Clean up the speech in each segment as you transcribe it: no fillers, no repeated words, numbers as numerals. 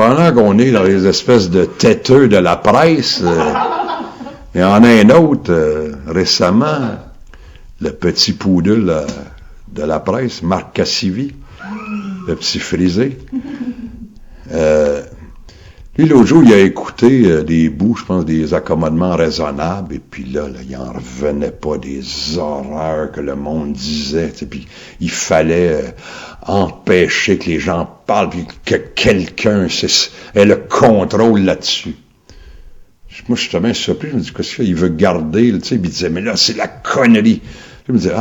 pendant qu'on est dans les espèces de têteux de la presse, il y en a un autre récemment, le petit poodle de la presse, Marc Cassivi, le petit frisé. Lui, l'autre jour, il a écouté des bouts, je pense, des accommodements raisonnables, et puis là, il en revenait pas des horreurs que le monde disait, puis il fallait empêcher que les gens parlent, puis que quelqu'un ait le contrôle là-dessus. Moi, je suis tellement surpris, je me dis, qu'est-ce qu'il veut garder, tu sais, puis il disait, mais là, c'est la connerie. Je me disais,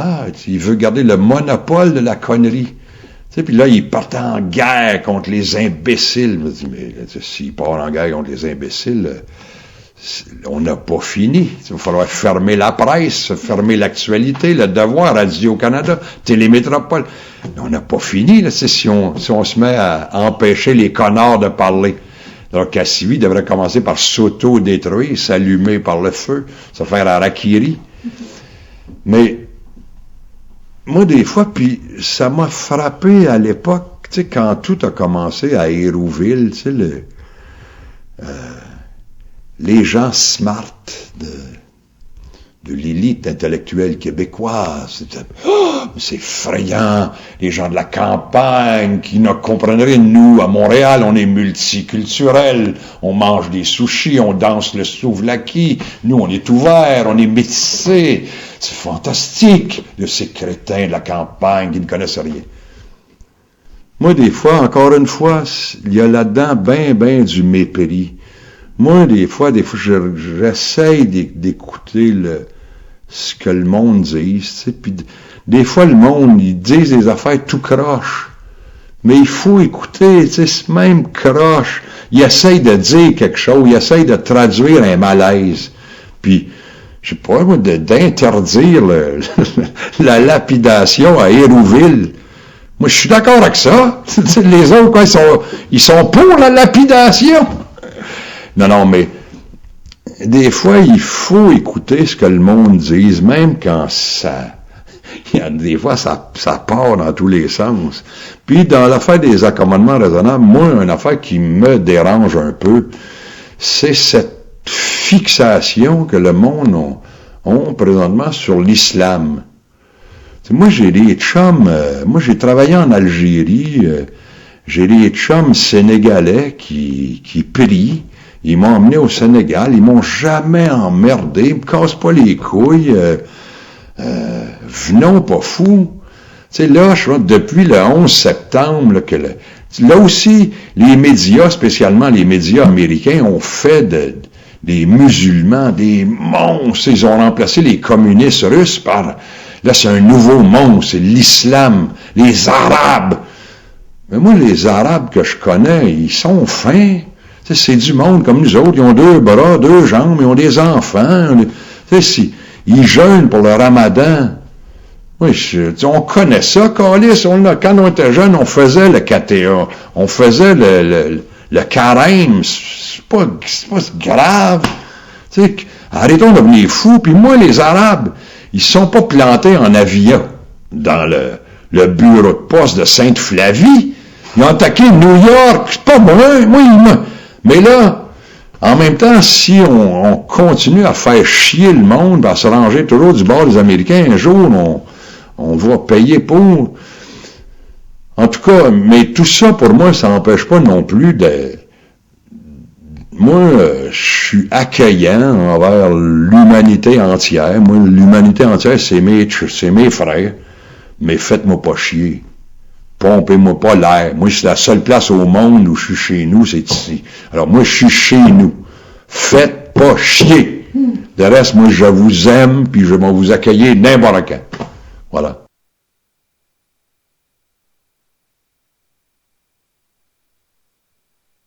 il veut garder le monopole de la connerie. Tu sais, puis là, il partait en guerre contre les imbéciles. Je me dis, mais s'il part en guerre contre les imbéciles, on n'a pas fini. Il va falloir fermer la presse, fermer l'actualité, le Devoir, Radio-Canada, Télémétropole. On n'a pas fini, là, si on se met à empêcher les connards de parler. Alors, Cassivi devrait commencer par s'auto-détruire, s'allumer par le feu, se faire harakiri. Mais, moi, des fois, puis ça m'a frappé à l'époque, tu sais, quand tout a commencé à Hérouville, tu sais, les gens smart de l'élite intellectuelle québécoise, c'est effrayant, les gens de la campagne qui ne comprennent rien. Nous, à Montréal, on est multiculturel, on mange des sushis, on danse le souvlaki, nous, on est ouverts, on est métissés. C'est fantastique, de ces crétins de la campagne qui ne connaissent rien. Moi, des fois, encore une fois, il y a là-dedans ben du mépris. Moi, des fois, j'essaye d'écouter ce que le monde dit, tu sais, puis des fois, le monde, ils disent des affaires tout croche. Mais il faut écouter, tu sais, ce même croche. Il essaye de dire quelque chose, il essaye de traduire un malaise. Puis, je sais pas, moi, d'interdire la lapidation à Hérouville. Moi, je suis d'accord avec ça. Les autres, quoi, ils sont pour la lapidation. Non, mais des fois, il faut écouter ce que le monde dise, même quand des fois, ça part dans tous les sens. Puis, dans l'affaire des accommodements raisonnables, moi, une affaire qui me dérange un peu, c'est cette fixation que le monde ont présentement sur l'islam. Moi, j'ai des chums, moi, j'ai travaillé en Algérie, j'ai des chums sénégalais qui prient. Ils m'ont emmené au Sénégal, ils m'ont jamais emmerdé, ils me cassent pas les couilles, venons pas fous. Tu sais, là, depuis le 11 septembre, là aussi, les médias, spécialement les médias américains, ont fait des musulmans, des monstres. Ils ont remplacé les communistes russes par, là, c'est un nouveau monstre, c'est l'islam, les Arabes. Mais moi, les Arabes que je connais, ils sont fins. C'est du monde comme nous autres, ils ont 2 bras, 2 jambes, ils ont des enfants. Ils jeûnent pour le ramadan. Oui, on connaît ça, câlisse. Quand on était jeunes, on faisait le KTA. On faisait le carême. C'est pas grave. T'sais, arrêtons de devenir fous. Puis moi, les Arabes, ils sont pas plantés en avion dans le bureau de poste de Sainte-Flavie. Ils ont attaqué New York. C'est pas moi. Mais là, en même temps, si on continue à faire chier le monde, à se ranger toujours du bord des Américains, un jour, on va payer pour. En tout cas, mais tout ça, pour moi, ça n'empêche pas non plus Moi, je suis accueillant envers l'humanité entière. Moi, l'humanité entière, c'est mes frères. Mais faites-moi pas chier. Pompez-moi pas l'air. Moi, c'est la seule place au monde où je suis chez nous, c'est ici. Alors, moi, je suis chez nous. Faites pas chier. Le reste, moi, je vous aime, puis je vais vous accueillir n'importe quand. Voilà.